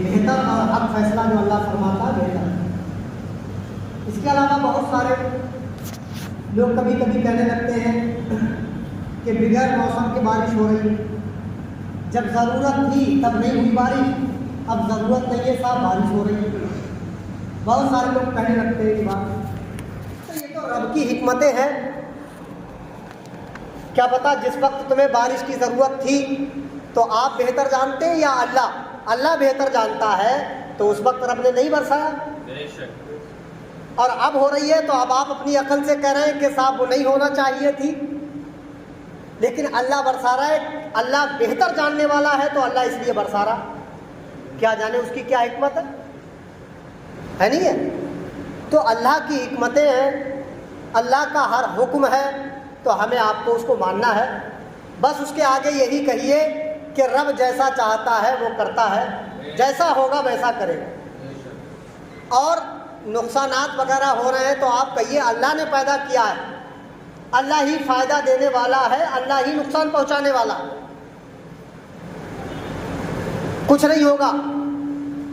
بہتر اور حق فیصلہ جو اللہ فرماتا ہے بہتر ہے۔ اس کے علاوہ بہت سارے لوگ کبھی کبھی کہنے لگتے ہیں کہ بغیر موسم کے بارش ہو رہی ہے، جب ضرورت تھی تب نہیں ہوئی بارش، اب ضرورت نہیں ہے صاحب بارش ہو رہی ہے۔ بہت سارے لوگ کہنے لگتے ہیں یہ بات، تو یہ تو رب کی حکمتیں ہیں۔ کیا پتا جس وقت تمہیں بارش کی ضرورت تھی تو آپ بہتر جانتے ہیں یا اللہ بہتر جانتا ہے، تو اس وقت رب نے نہیں برسایا، اور اب ہو رہی ہے تو اب آپ اپنی عقل سے کہہ رہے ہیں کہ صاحب وہ نہیں ہونا چاہیے تھی، لیکن اللہ برسا رہا ہے۔ اللہ بہتر جاننے والا ہے تو اللہ اس لیے برسا رہا، کیا جانے اس کی کیا حکمت ہے نہیں ہے؟ تو اللہ کی حکمتیں ہیں، اللہ کا ہر حکم ہے تو ہمیں آپ کو اس کو ماننا ہے۔ بس اس کے آگے یہی کہیے کہ رب جیسا چاہتا ہے وہ کرتا ہے، جیسا ہوگا ویسا کرے گا۔ اور نقصانات وغیرہ ہو رہے ہیں تو آپ کہیے اللہ نے پیدا کیا ہے، اللہ ہی فائدہ دینے والا ہے، اللہ ہی نقصان پہنچانے والا ہے۔ کچھ نہیں ہوگا،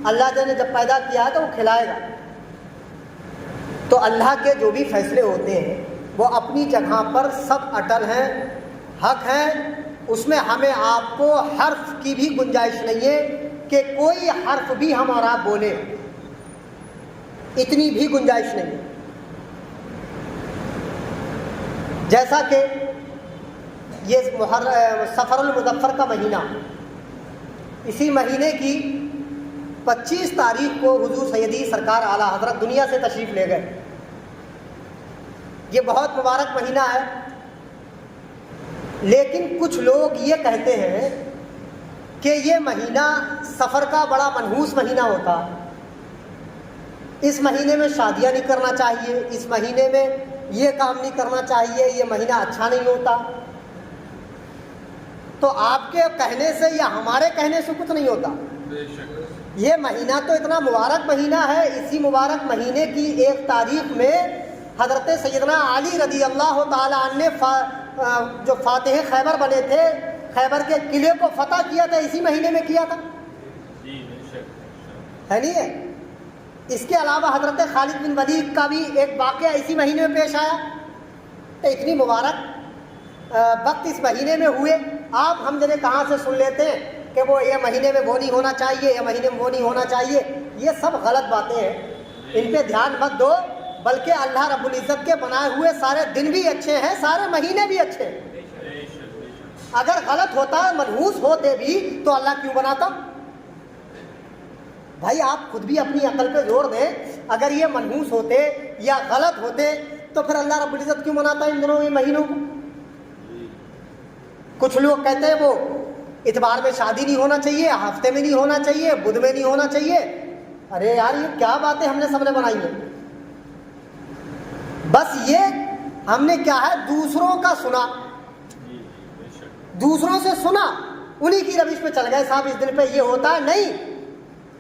اللہ نے جب پیدا کیا ہے تو وہ کھلائے گا۔ تو اللہ کے جو بھی فیصلے ہوتے ہیں وہ اپنی جگہ پر سب اٹل ہیں، حق ہیں، اس میں ہمیں آپ کو حرف کی بھی گنجائش نہیں ہے کہ کوئی حرف بھی ہم اور آپ بولے، اتنی بھی گنجائش نہیں ہے۔ جیسا کہ یہ سفر المظفر کا مہینہ، اسی مہینے کی 25 تاریخ کو حضور سیدی سرکار اعلیٰ حضرت دنیا سے تشریف لے گئے۔ یہ بہت مبارک مہینہ ہے، لیکن کچھ لوگ یہ کہتے ہیں کہ یہ مہینہ سفر کا بڑا منحوس مہینہ ہوتا، اس مہینے میں شادیاں نہیں کرنا چاہیے، اس مہینے میں یہ کام نہیں کرنا چاہیے، یہ مہینہ اچھا نہیں ہوتا۔ تو آپ کے کہنے سے یا ہمارے کہنے سے کچھ نہیں ہوتا، یہ مہینہ تو اتنا مبارک مہینہ ہے۔ اسی مبارک مہینے کی 1 تاریخ میں حضرت سیدنا علی رضی اللہ تعالیٰ عنہ نے جو فاتح خیبر بنے تھے، خیبر کے قلعے کو فتح کیا تھا، اسی مہینے میں کیا تھا، ہے نہیں ہے؟ اس کے علاوہ حضرت خالد بن ولید کا بھی ایک واقعہ اسی مہینے میں پیش آیا۔ تو اتنی مبارک وقت اس مہینے میں ہوئے، آپ ہم جنہیں کہاں سے سن لیتے ہیں کہ وہ یہ مہینے میں وہ نہیں ہونا چاہیے، یہ مہینے میں وہ نہیں ہونا چاہیے۔ یہ سب غلط باتیں ہیں، ان پہ دھیان مت دو، بلکہ اللہ رب العزت کے بنائے ہوئے سارے دن بھی اچھے ہیں، سارے مہینے بھی اچھے ہیں۔ اگر غلط ہوتا، منحوس ہوتے بھی تو اللہ کیوں بناتا؟ بھائی آپ خود بھی اپنی عقل پہ زور دیں، اگر یہ منحوس ہوتے یا غلط ہوتے تو پھر اللہ رب العزت کیوں بناتا ان دنوں یہ مہینوں کو؟ کچھ لوگ کہتے ہیں وہ اتوار میں شادی نہیں ہونا چاہیے، ہفتے میں نہیں ہونا چاہیے، بدھ میں نہیں ہونا چاہیے۔ ارے یار یہ کیا باتیں ہم نے سب نے بنائی ہیں؟ بس یہ ہم نے کیا ہے دوسروں کا سنا، دوسروں سے سنا، انہی کی روش پہ چل گئے، صاحب اس دن پہ یہ ہوتا ہے۔ نہیں،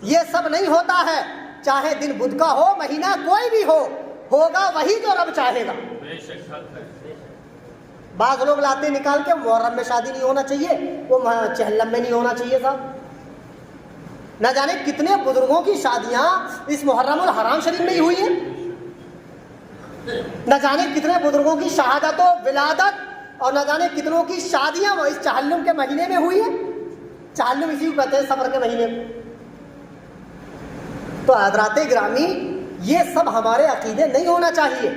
یہ سب نہیں ہوتا ہے، چاہے دن بدھ کا ہو، مہینہ کوئی بھی ہو، ہوگا وہی جو رب چاہے گا۔ بعض لوگ لاتے نکال کے محرم میں شادی نہیں ہونا چاہیے، وہ چہلم میں نہیں ہونا چاہیے۔ صاحب نہ جانے کتنے بزرگوں کی شادیاں اس محرم الحرام شریف میں ہی ہوئی ہیں، نہ جانے کتنے بزرگوں کی شہادت و ولادت اور نہ جانے کتنوں کی شادیاں وہ اس چہلم کے مہینے میں ہوئی ہیں۔ چہلم اسی کو کہتے ہیں، سفر کے مہینے میں۔ تو حضرات گرامی، یہ سب ہمارے عقیدے نہیں ہونا چاہیے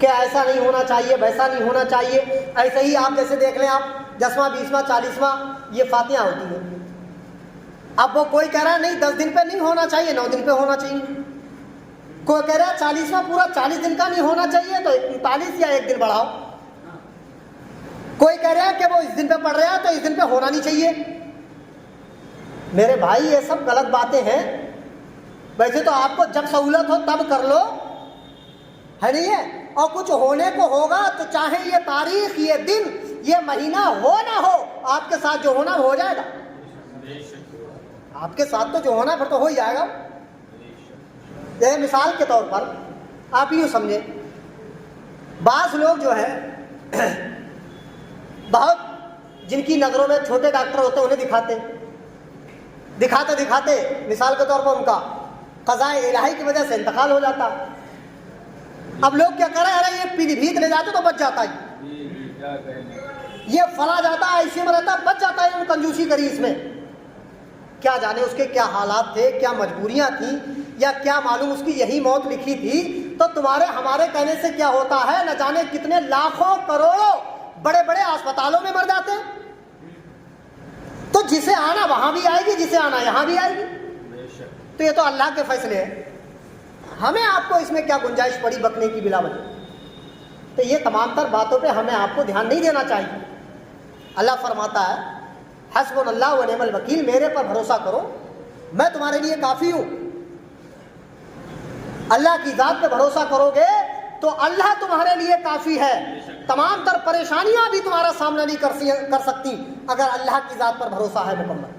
کہ ایسا نہیں ہونا چاہیے، ویسا نہیں ہونا چاہیے۔ ایسے ہی آپ جیسے دیکھ لیں، آپ 10واں 20واں 40واں یہ فاتحہ ہوتی ہیں، اب وہ کوئی کہہ رہا ہے نہیں 10 دن پہ نہیں ہونا چاہیے، 9 دن پہ ہونا چاہیے۔ کوئی کہہ رہا ہے 40واں پورا 40 دن کا نہیں ہونا چاہیے تو 39 یا 1 دن بڑھاؤ۔ کوئی کہہ رہا ہے کہ وہ اس دن پہ پڑھ رہا ہے تو اس دن پہ ہونا نہیں چاہیے۔ میرے بھائی یہ سب غلط باتیں ہیں۔ ویسے تو آپ کو جب سہولت ہو تب کر لو، ہے نہیں ہے؟ اور کچھ ہونے کو ہوگا تو چاہے یہ تاریخ، یہ دن، یہ مہینہ ہو نہ ہو، آپ کے ساتھ جو ہونا ہو جائے گا۔ آپ کے ساتھ تو جو ہونا پھر تو ہو ہی جائے گا۔ جیسے مثال کے طور پر آپ یوں سمجھیں، بعض لوگ جو ہے بہت جن کی نظروں میں چھوٹے ڈاکٹر ہوتے ہیں انہیں دکھاتے ہیں، دکھاتے دکھاتے مثال کے طور پر ان کا قضاء الہی کی وجہ سے انتقال ہو جاتا. اب لوگ کیا کر رہے ہیں, ارے یہ پیلی بھیت لے جاتے تو بچ جاتا ہے, یہ فلاں جاتا ہے ایسے میں رہتا بچ جاتا ہے, کنجوسی کری اس میں. کیا جانے اس کے کیا حالات تھے, کیا مجبوریاں تھیں, یا کیا معلوم اس کی یہی موت لکھی تھی. تو تمہارے ہمارے کہنے سے کیا ہوتا ہے, نہ جانے کتنے لاکھوں کروڑوں بڑے بڑے اسپتالوں میں مر جاتے ہیں. تو جسے آنا وہاں بھی آئے گی, جسے آنا یہاں بھی آئے گی. تو یہ تو اللہ کے فیصلے ہیں, ہمیں آپ کو اس میں کیا گنجائش پڑی بکنے کی بلا وجہ. تو یہ تمام تر باتوں پہ ہمیں آپ کو دھیان نہیں دینا چاہیے. اللہ فرماتا ہے حسبنا اللہ و نعم الوکیل, میرے پر بھروسہ کرو میں تمہارے لیے کافی ہوں. اللہ کی ذات پہ بھروسہ کرو گے تو اللہ تمہارے لیے کافی ہے. تمام تر پریشانیاں بھی تمہارا سامنا نہیں کر سکتی اگر اللہ کی ذات پر بھروسہ ہے مکمل.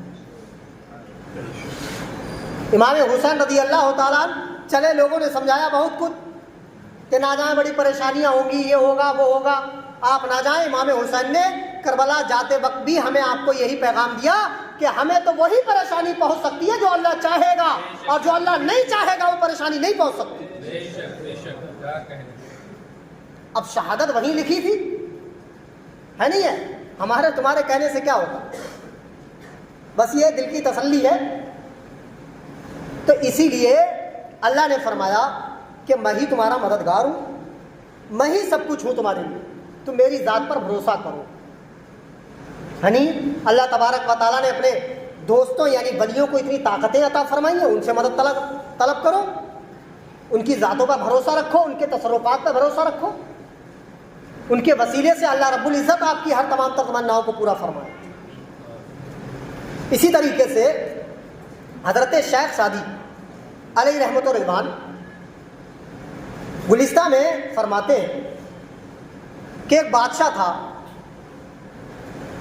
امام حسین رضی اللہ تعالیٰ چلے, لوگوں نے سمجھایا بہت کچھ کہ نہ جائیں بڑی پریشانیاں ہوں گی, یہ ہوگا وہ ہوگا, آپ نہ جائیں. امام حسین نے کربلا جاتے وقت بھی ہمیں آپ کو یہی پیغام دیا کہ ہمیں تو وہی پریشانی پہنچ سکتی ہے جو اللہ چاہے گا, اور جو اللہ نہیں چاہے گا وہ پریشانی نہیں پہنچ سکتی. اب شہادت وہیں لکھی تھی ہے نہیں ہے, ہمارے تمہارے کہنے سے کیا ہوگا. بس یہ دل کی تسلی ہے. تو اسی لیے اللہ نے فرمایا کہ میں ہی تمہارا مددگار ہوں, میں ہی سب کچھ ہوں تمہارے لیے, تم میری ذات پر بھروسہ کرو. یعنی اللہ تبارک و تعالیٰ نے اپنے دوستوں یعنی ولیوں کو اتنی طاقتیں عطا فرمائی ہیں, ان سے مدد طلب کرو, ان کی ذاتوں پر بھروسہ رکھو, ان کے تصرفات پر بھروسہ رکھو. ان کے وسیلے سے اللہ رب العزت آپ کی ہر تمام تمناؤں کو پورا فرمائے. اسی طریقے سے حضرت شیخ سعدی علیہ رحمت و رضوان گلستہ میں فرماتے ہیں کہ ایک بادشاہ تھا,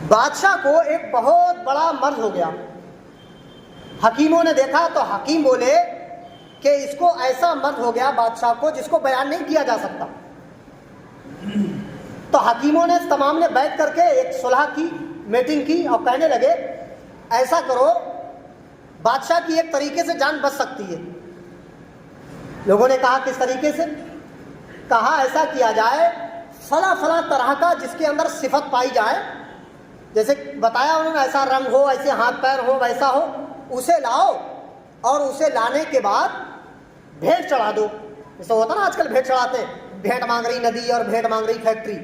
بادشاہ کو ایک بہت بڑا مرض ہو گیا. حکیموں نے دیکھا تو حکیم بولے کہ اس کو ایسا مرض ہو گیا بادشاہ کو جس کو بیان نہیں کیا جا سکتا. تو حکیموں نے تمام نے بیٹھ کر کے ایک صلح کی, میٹنگ کی, اور کہنے لگے ایسا کرو بادشاہ کی ایک طریقے سے جان بچ سکتی ہے. لوگوں نے کہا کس طریقے سے؟ کہا ایسا کیا جائے فلاں فلاں طرح کا جس کے اندر صفت پائی جائے, جیسے بتایا انہوں نے ایسا رنگ ہو, ایسے ہاتھ پیر ہو, ویسا ہو, اسے لاؤ اور اسے لانے کے بعد بھیٹ چڑھا دو. جیسے ہوتا نا آج کل بھیٹ چڑھاتے ہیں, بھیٹ مانگ رہی ندی اور بھیٹ مانگ رہی فیکٹری,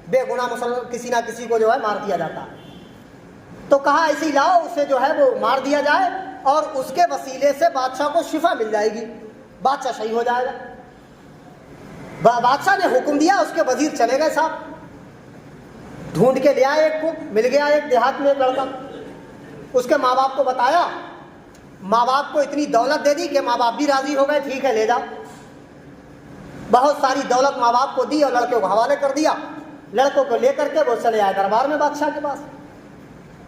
بے گناہ مسلمان کسی نہ کسی کو جو ہے مار دیا جاتا ہے. تو کہا ایسے ہی لاؤ, اسے جو ہے وہ مار دیا جائے اور اس کے وسیلے سے بادشاہ کو شفا مل جائے گی, بادشاہ صحیح ہو جائے گا. بادشاہ نے حکم دیا, اس کے وزیر چلے گئے صاحب, ڈھونڈ کے لے آئے, ایک کو مل گیا ایک دیہات میں ایک لڑکا, اس کے ماں باپ کو بتایا, ماں باپ کو اتنی دولت دے دی کہ ماں باپ بھی راضی ہو گئے, ٹھیک ہے لے جاؤ. بہت ساری دولت ماں باپ کو دی اور لڑکے کو حوالے کر دیا. لڑکوں کو لے کر کے وہ چلے آئے دربار میں بادشاہ کے پاس.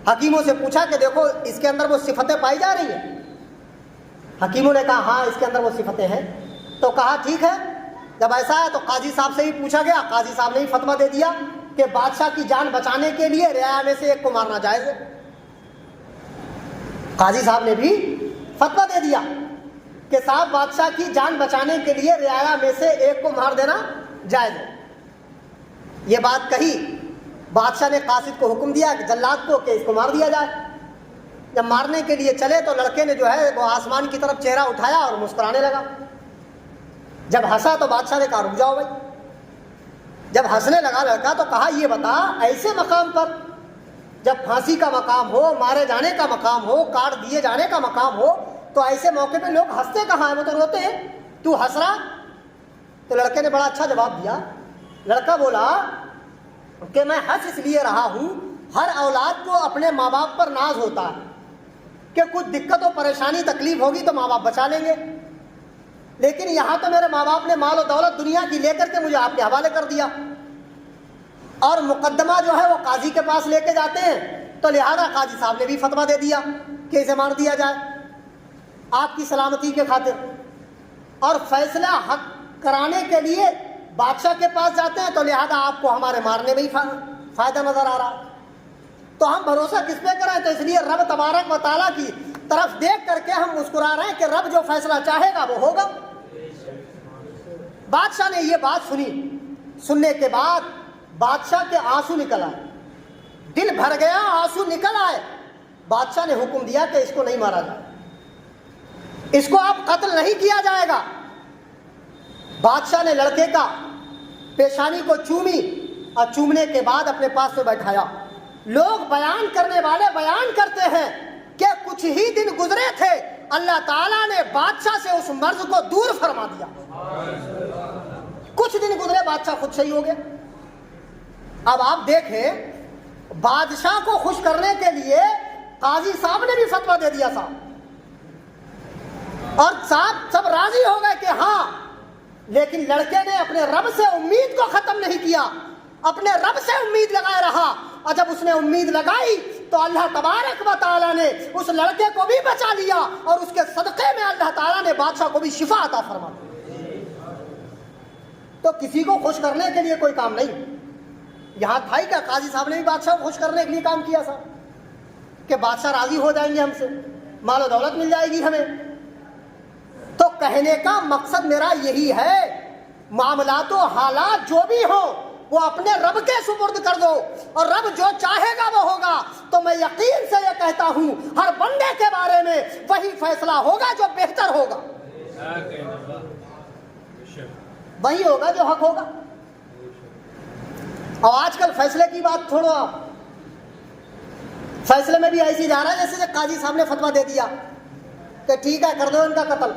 حکیموں سے پوچھا کہ دیکھو اس کے اندر وہ صفتیں پائی جا رہی ہیں. حکیموں نے کہا ہاں اس کے اندر وہ صفتیں ہیں. تو کہا ٹھیک ہے, جب ایسا ہے تو قاضی صاحب سے ہی پوچھا گیا, قاضی صاحب نے ہی فتویٰ دے دیا کہ بادشاہ کی جان بچانے کے لیے رعایا میں سے ایک کو مارنا جائز ہے. قاضی صاحب نے بھی فتویٰ دے دیا کہ صاحب بادشاہ کی جان بچانے کے لیے رعایا میں سے ایک کو مار دینا جائز ہے. یہ بات کہی, بادشاہ نے قاصد کو حکم دیا کہ جلاد کو کہ اس کو مار دیا جائے. جب مارنے کے لیے چلے تو لڑکے نے جو ہے وہ آسمان کی طرف چہرہ اٹھایا اور مسکرانے لگا. جب ہنسا تو بادشاہ نے کہا رک جاؤ بھائی. جب ہنسنے لگا لڑکا تو کہا یہ بتا ایسے مقام پر جب پھانسی کا مقام ہو, مارے جانے کا مقام ہو, کاٹ دیے جانے کا مقام ہو, تو ایسے موقع پہ لوگ ہنستے کہاں ہیں, وہ تو روتے ہیں, تو ہنس رہا. تو لڑکے نے بڑا اچھا جواب دیا. لڑکا بولا کہ میں ہنس اس لیے رہا ہوں, ہر اولاد کو اپنے ماں باپ پر ناز ہوتا ہے کہ کچھ دقت و پریشانی تکلیف ہوگی تو ماں باپ بچا لیں گے, لیکن یہاں تو میرے ماں باپ نے مال و دولت دنیا کی لے کر کے مجھے آپ کے حوالے کر دیا, اور مقدمہ جو ہے وہ قاضی کے پاس لے کے جاتے ہیں, تو لہذا قاضی صاحب نے بھی فتویٰ دے دیا کہ اسے مار دیا جائے آپ کی سلامتی کے خاطر. اور فیصلہ حق کرانے کے لیے بادشاہ کے پاس جاتے ہیں, تو لہذا آپ کو ہمارے مارنے میں ہی فائدہ نظر آ رہا. تو ہم بھروسہ کس پہ کریں؟ تو اس لیے رب تبارک و تعالیٰ کی طرف دیکھ کر کے ہم مسکرا رہے ہیں کہ رب جو فیصلہ چاہے گا وہ ہوگا۔ بادشاہ نے یہ بات سنی، سننے کے بعد بادشاہ کے آنسو نکل آئے، دل بھر گیا، آنسو نکل آئے۔ بادشاہ نے حکم دیا کہ اس کو نہیں مارا جائے، اس کو اب قتل نہیں کیا جائے گا۔ بادشاہ نے لڑکے کا پیشانی کو چومی اور چومنے کے بعد اپنے پاس میں بیٹھایا۔ لوگ بیان کرنے والے بیان کرتے ہیں کہ کچھ ہی دن گزرے تھے، اللہ تعالیٰ نے بادشاہ سے اس مرض کو دور فرما دیا۔ کچھ دن گزرے بادشاہ خود صحیح ہو گیا۔ اب آپ دیکھیں، بادشاہ کو خوش کرنے کے لیے قاضی صاحب نے بھی فتویٰ دے دیا صاحب، اور صاحب سب راضی ہو گئے کہ ہاں، لیکن لڑکے نے اپنے رب سے امید کو ختم نہیں کیا، اپنے رب سے امید لگائے رہا، اور جب اس نے امید لگائی تو اللہ تبارک و تعالیٰ نے اس لڑکے کو بھی بچا لیا، اور اس کے صدقے میں اللہ تعالیٰ نے بادشاہ کو بھی شفا عطا فرما دی۔ تو کسی کو خوش کرنے کے لیے کوئی کام نہیں، یہاں تھا ہی کیا، قاضی صاحب نے بھی بادشاہ کو خوش کرنے کے لیے کام کیا تھا کہ بادشاہ راضی ہو جائیں گے ہم سے، مال و دولت مل جائے گی ہمیں۔ تو کہنے کا مقصد میرا یہی ہے، معاملات و حالات جو بھی ہوں وہ اپنے رب کے سپرد کر دو، اور رب جو چاہے گا وہ ہوگا۔ تو میں یقین سے یہ کہتا ہوں، ہر بندے کے بارے میں وہی فیصلہ ہوگا جو بہتر ہوگا، وہی ہوگا جو حق ہوگا۔ اور آج کل فیصلے کی بات چھوڑو، آپ فیصلے میں بھی ایسی جا رہا ہے جیسے قاضی صاحب نے فتویٰ دے دیا کہ ٹھیک ہے کر دو ان کا قتل۔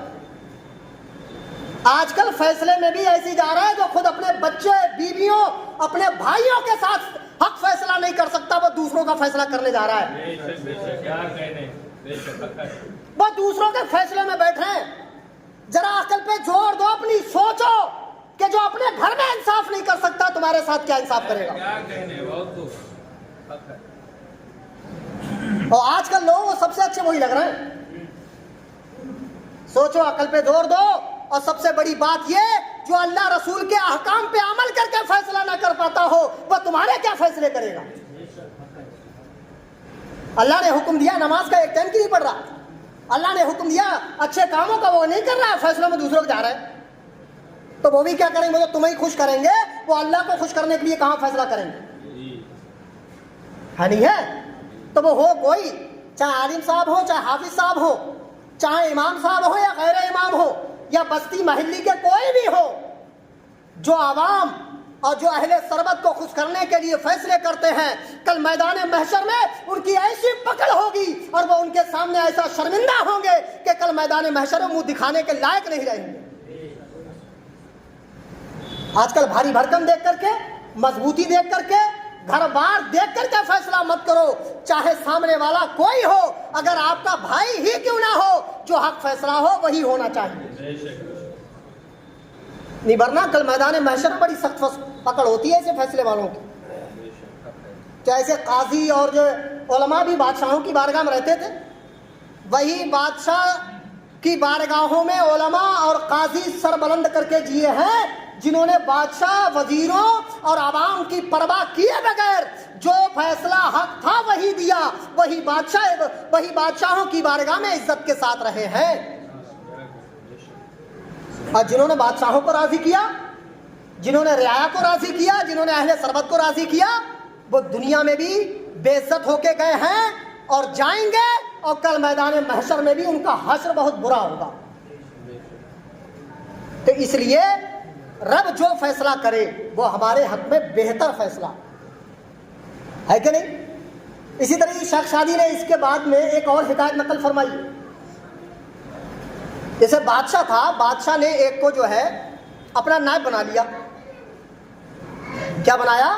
آج کل فیصلے میں بھی ایسی جا رہا ہے جو خود اپنے بچے، بیویوں، اپنے بھائیوں کے ساتھ حق فیصلہ نہیں کر سکتا، وہ دوسروں کا فیصلہ کرنے جا رہا ہے۔ وہ دوسروں کے فیصلے میں بیٹھے ہیں۔ ذرا عقل پہ زور دو، اپنی سوچو کہ جو اپنے گھر میں انصاف نہیں کر سکتا تمہارے ساتھ کیا انصاف کرے گا۔ اور آج کل لوگوں کو سب سے اچھے وہی لگ رہے ہیں۔ سوچو، عقل پہ زور دو، اور سب سے بڑی بات یہ، جو اللہ رسول کے احکام پہ عمل کر کے فیصلہ نہ کر پاتا ہو وہ تمہارے کیا فیصلے کرے گا۔ اللہ نے حکم دیا نماز کا ایک ٹائم کی نہیں پڑھ رہا، اللہ نے حکم دیا اچھے کاموں کا وہ نہیں کر رہا، فیصلوں میں دوسروں کو جا رہا ہے، تو وہ بھی کیا کریں گے؟ وہ تمہیں خوش کریں گے، وہ اللہ کو خوش کرنے کے لیے کہاں فیصلہ کریں گے؟ ہے نہیں ہے؟ تو وہ ہو کوئی، چاہے عالم صاحب ہو، چاہے حافظ صاحب ہو، چاہے امام صاحب ہو یا غیر امام ہو، یا بستی محلی کے کوئی بھی ہو، جو عوام اور جو اہل سربت کو خوش کرنے کے لیے فیصلے کرتے ہیں، کل میدان محشر میں ان کی ایسی پکڑ ہوگی اور وہ ان کے سامنے ایسا شرمندہ ہوں گے کہ کل میدان محشر میں منہ دکھانے کے لائق نہیں رہیں گے۔ آج کل بھاری بھرکم دیکھ کر کے، مضبوطی دیکھ کر کے، گھر بار دیکھ کر کے فیصلہ مت کرو، چاہے سامنے والا کوئی ہو، اگر آپ کا بھائی ہی کیوں نہ ہو، جو حق فیصلہ ہو وہی ہونا چاہیے۔ نہیں ورنہ کل میدان محشر بڑی سخت پکڑ ہوتی ہے ایسے فیصلے والوں کی۔ جیسے قاضی اور جو علماء بھی بادشاہوں کی بارگاہ میں رہتے تھے، وہی بادشاہ کی بارگاہوں میں علماء اور قاضی سر بلند کر کے جیے ہیں، جنہوں نے بادشاہ، وزیروں اور عوام کی پرواہ کیے بغیر جو فیصلہ حق تھا وہی دیا، وہی بادشاہوں کی بارگاہ میں عزت کے ساتھ رہے ہیں۔ اور جنہوں نے بادشاہوں کو راضی کیا، جنہوں نے رعایا کو راضی کیا، جنہوں نے اہل سربت کو راضی کیا، وہ دنیا میں بھی بے عزت ہو کے گئے ہیں اور جائیں گے، اور کل میدان محشر میں بھی ان کا حشر بہت برا ہوگا۔ تو اس لیے رب جو فیصلہ کرے وہ ہمارے حق میں بہتر فیصلہ ہے کہ نہیں؟ اسی طرح شیخ شادی نے اس کے بعد میں ایک اور حکایت نقل فرمائی۔ جیسے بادشاہ تھا، بادشاہ نے ایک کو جو ہے اپنا نائب بنا لیا۔ کیا بنایا؟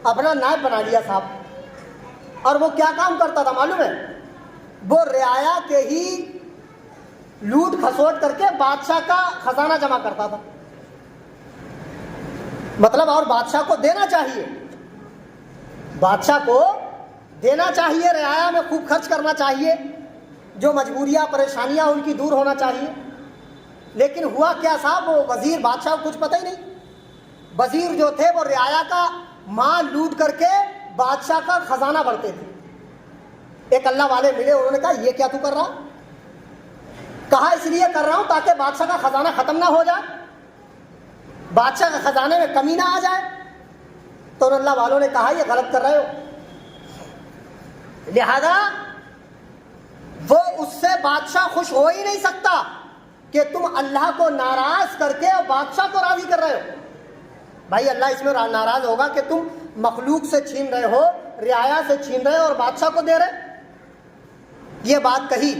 اپنا نائب بنا لیا صاحب۔ اور وہ کیا کام کرتا تھا معلوم ہے؟ وہ رعایا کے ہی لوٹ کھسوٹ کر کے بادشاہ کا خزانہ جمع کرتا تھا۔ مطلب اور بادشاہ کو دینا چاہیے، بادشاہ کو دینا چاہیے، رعایا میں خوب خرچ کرنا چاہیے، جو مجبوریاں پریشانیاں ان کی دور ہونا چاہیے۔ لیکن ہوا کیا صاحب، وہ وزیر بادشاہ کو کچھ پتہ ہی نہیں۔ وزیر جو تھے وہ رعایا کا مال لوٹ کر کے بادشاہ کا خزانہ بڑھتے تھے۔ ایک اللہ والے ملے, انہوں نے کہا یہ کیا تو کر رہا؟ کہا اس لیے کر رہا ہوں تاکہ بادشاہ کا خزانہ ختم نہ ہو جائے, بادشاہ کے خزانے میں کمی نہ آ جائے. تو اللہ والوں نے کہا یہ غلط کر رہے ہو, لہذا وہ اس سے بادشاہ خوش ہو ہی نہیں سکتا کہ تم اللہ کو ناراض کر کے اور بادشاہ کو راضی کر رہے ہو. بھائی اللہ اس میں ناراض ہوگا کہ تم مخلوق سے چھین رہے ہو, رعایا سے چھین رہے ہو اور بادشاہ کو دے رہے. یہ بات کہی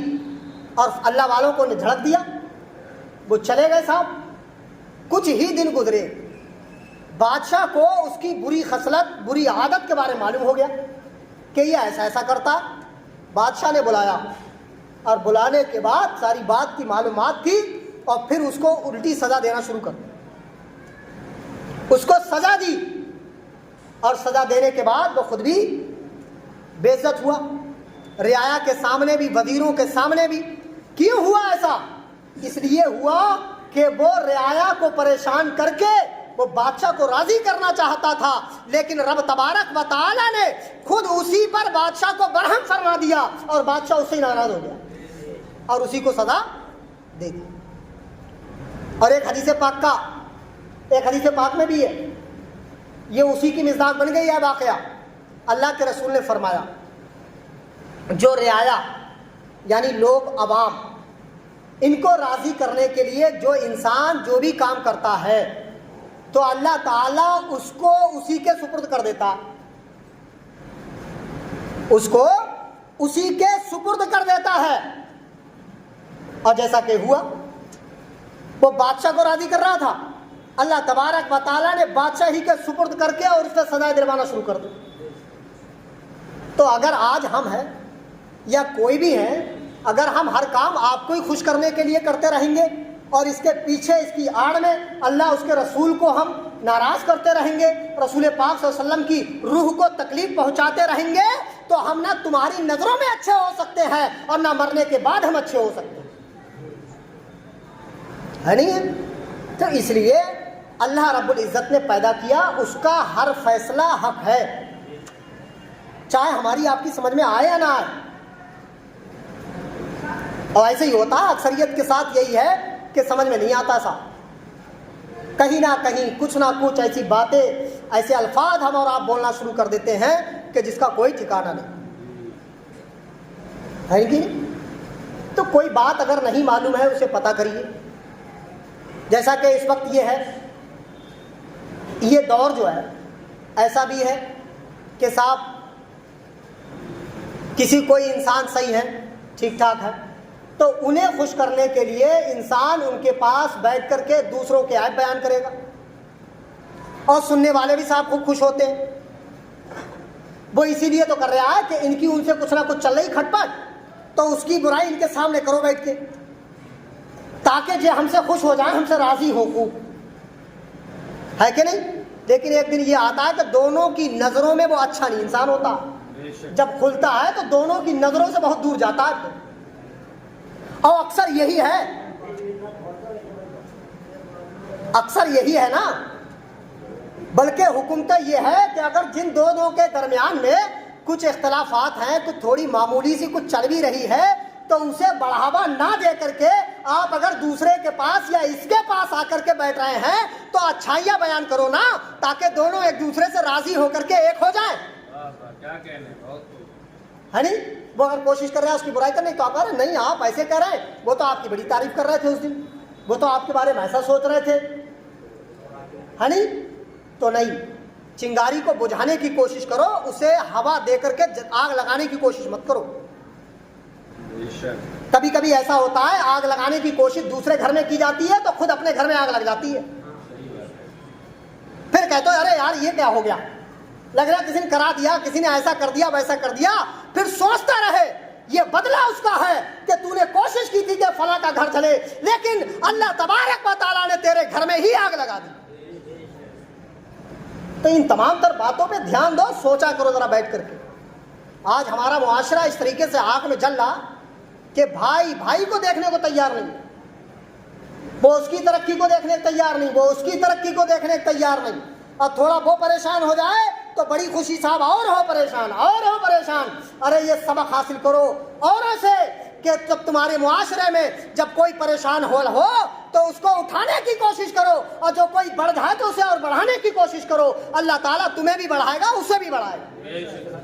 اور اللہ والوں کو نے جھڑک دیا, وہ چلے گئے صاحب. کچھ ہی دن گزرے, بادشاہ کو اس کی بری خصلت, بری عادت کے بارے میں معلوم ہو گیا کہ یہ ایسا ایسا کرتا. بادشاہ نے بلایا اور بلانے کے بعد ساری بات کی معلومات کی اور پھر اس کو الٹی سزا دینا شروع کر, اس کو سزا دی. اور سزا دینے کے بعد وہ خود بھی بے عزت ہوا, رعایا کے سامنے بھی, وزیروں کے سامنے بھی. کیوں ہوا ایسا؟ اس لیے ہوا کہ وہ رعایا کو پریشان کر کے وہ بادشاہ کو راضی کرنا چاہتا تھا, لیکن رب تبارک و تعالی نے خود اسی پر بادشاہ کو برہم فرما دیا اور بادشاہ اس سے ناراض ہو گیا اور اسی کو سزا دے دی. اور ایک حدیث پاک میں بھی ہے, یہ اسی کی مصداق بن گئی ہے واقعہ. اللہ کے رسول نے فرمایا جو رعایا یعنی لوگ, عوام, ان کو راضی کرنے کے لیے جو انسان جو بھی کام کرتا ہے تو اللہ تعالیٰ اس کو اسی کے سپرد کر دیتا, اس کو اسی کے سپرد کر دیتا ہے. اور جیسا کہ ہوا, وہ بادشاہ کو راضی کر رہا تھا, اللہ تبارک و تعالیٰ نے بادشاہ ہی کے سپرد کر کے اور اس پہ سزائے دلوانا شروع کر دی. تو اگر آج ہم ہیں یا کوئی بھی ہے, اگر ہم ہر کام آپ کو ہی خوش کرنے کے لیے کرتے رہیں گے اور اس کے پیچھے, اس کی آڑ میں اللہ اس کے رسول کو ہم ناراض کرتے رہیں گے, رسول پاک صلی اللہ علیہ وسلم کی روح کو تکلیف پہنچاتے رہیں گے, تو ہم نہ تمہاری نظروں میں اچھے ہو سکتے ہیں اور نہ مرنے کے بعد ہم اچھے ہو سکتے ہیں, ہے نہیں؟ تو اس لیے اللہ رب العزت نے پیدا کیا, اس کا ہر فیصلہ حق ہے, چاہے ہماری آپ کی سمجھ میں آئے یا نہ آئے. اور ایسے ہی ہوتا ہے اکثریت کے ساتھ, یہی ہے کہ سمجھ میں نہیں آتا سا, کہیں نہ کہیں کچھ نہ کچھ ایسی باتیں, ایسے الفاظ ہم اور آپ بولنا شروع کر دیتے ہیں کہ جس کا کوئی ٹھکانہ نہیں ہے کہ نہیں. تو کوئی بات اگر نہیں معلوم ہے اسے پتہ کریے. جیسا کہ اس وقت یہ ہے, یہ دور جو ہے ایسا بھی ہے کہ صاحب کسی کوئی انسان صحیح ہے, ٹھیک ٹھاک ہے, تو انہیں خوش کرنے کے لیے انسان ان کے پاس بیٹھ کر کے دوسروں کے عیب بیان کرے گا, اور سننے والے بھی صاحب خوب خوش ہوتے ہیں. وہ اسی لیے تو کر رہا ہے کہ ان کی ان سے کچھ نہ کچھ چل رہی کھٹ پٹ, تو اس کی برائی ان کے سامنے کرو بیٹھ کے, تاکہ جو ہم سے خوش ہو جائیں, ہم سے راضی ہو خوب, ہے کہ نہیں. لیکن ایک دن یہ آتا ہے کہ دونوں کی نظروں میں وہ اچھا نہیں انسان ہوتا, جب کھلتا ہے تو دونوں کی نظروں سے بہت دور جاتا ہے. اور اکثر یہی ہے نا, بلکہ حکمت یہ ہے کہ اگر جن دونوں کے درمیان میں کچھ اختلافات ہیں, کچھ تھوڑی معمولی سی کچھ چل بھی رہی ہے, تو اسے بڑھاوا نہ دے کر کے آپ اگر دوسرے کے پاس یا اس کے پاس آ کر کے بیٹھ رہے ہیں تو اچھائیاں بیان کرو نا, تاکہ دونوں ایک دوسرے سے راضی ہو کر کے ایک ہو جائیں, ہے نہیں. وہ اگر کوشش کر رہے ہیں اس کی برائی کرنے کی, تو آپ کہہ رہے ہیں نہیں آپ ایسے کہہ رہے ہیں, وہ تو آپ کی بڑی تعریف کر رہے تھے اس دن, وہ تو آپ کے بارے میں ایسا سوچ رہے تھے, ہے نہیں. تو نہیں, چنگاری کو بجھانے کی کوشش کرو, اسے ہوا دے کر کے آگ لگانے کی کوشش مت کرو. کبھی کبھی ایسا ہوتا ہے آگ لگانے کی کوشش دوسرے گھر میں کی جاتی ہے تو خود اپنے گھر میں آگ لگ جاتی ہے. پھر کہتے ہو ارے یار یہ کیا ہو گیا, لگ رہا کسی نے کرا دیا, کسی نے ایسا کر دیا ویسا کر دیا. پھر سوچتا رہے یہ بدلہ اس کا ہے کہ تو نے کوشش کی تھی کہ فلاں کا گھر چلے, لیکن اللہ تبارک و تعالیٰ نے تیرے گھر میں ہی آگ لگا دی. تو ان تمام تر باتوں پہ دھیان دو, سوچا کرو ذرا بیٹھ کر کے. آج ہمارا معاشرہ اس طریقے سے آنکھ میں جل رہا کہ بھائی بھائی کو دیکھنے کو تیار نہیں, وہ اس کی ترقی کو دیکھنے کو تیار نہیں, وہ اس کی ترقی کو دیکھنے کو تیار نہیں, اور تھوڑا وہ پریشان ہو جائے تو تو بڑی خوشی صاحب اور ہو پریشان. ارے یہ سبق حاصل کرو اوروں سے کہ جب تمہارے معاشرے میں جب کوئی پریشان ہو تو اس کو اٹھانے کی کوشش کرو, اور جو کوئی بڑھ جائے تو اسے اور بڑھانے کی کوشش کرو. اللہ تعالیٰ تمہیں بھی بڑھائے گا, اسے بھی بڑھائے گا.